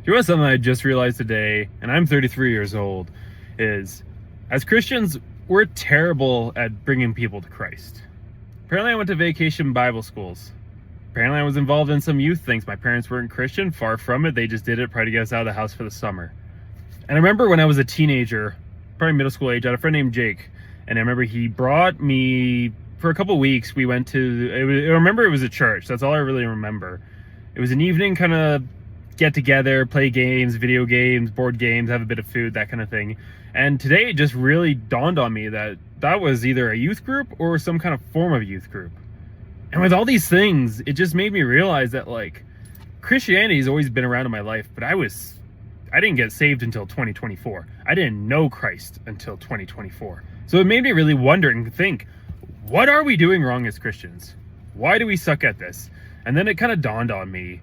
There was something I just realized today, and I'm 33 years old, is as Christians, we're terrible at bringing people to Christ. Apparently I went to vacation Bible schools. Apparently I was involved in some youth things. My parents weren't Christian, far from it. They just did it, probably to get us out of the house for the summer. And I remember when I was a teenager, probably middle school age, I had a friend named Jake. And I remember he brought me, for a couple of weeks, we went to, I remember it was a church. That's all I really remember. It was an evening kind of get together, play games, video games, board games, have a bit of food, that kind of thing. And today it just really dawned on me that that was either a youth group or some kind of form of youth group. And with all these things, it just made me realize that like Christianity has always been around in my life, but I didn't get saved until 2024. I didn't know Christ until 2024. So it made me really wonder and think, what are we doing wrong as Christians? Why do we suck at this? And then it kind of dawned on me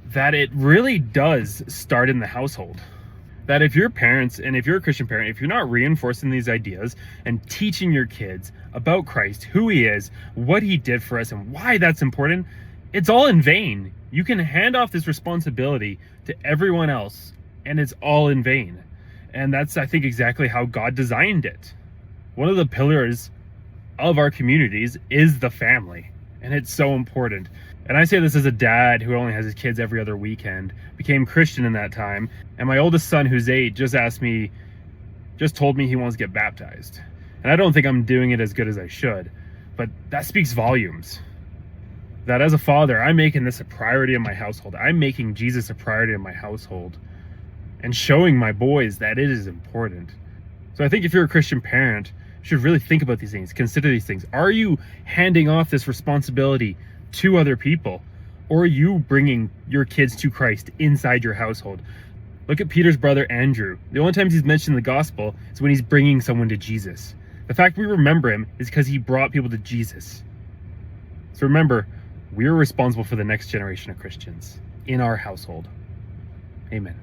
that it really does start in the household. That if you're parents, and if you're a Christian parent, if you're not reinforcing these ideas and teaching your kids about Christ, who he is, what he did for us, and why that's important, it's all in vain. You can hand off this responsibility to everyone else, and it's all in vain. And that's, I think, exactly how God designed it. One of the pillars of our communities is the family, and it's so important. And I say this as a dad who only has his kids every other weekend, became Christian in that time. And my oldest son, who's 8, just told me he wants to get baptized. And I don't think I'm doing it as good as I should, but that speaks volumes. That as a father, I'm making this a priority in my household. I'm making Jesus a priority in my household and showing my boys that it is important. So I think if you're a Christian parent, you should really think about these things, consider these things. Are you handing off this responsibility to other people, or are you bringing your kids to Christ inside your household? Look at Peter's brother Andrew. The only times he's mentioned in the gospel is when he's bringing someone to Jesus. The fact we remember him is because he brought people to Jesus. So remember, we're responsible for the next generation of Christians in our household. Amen.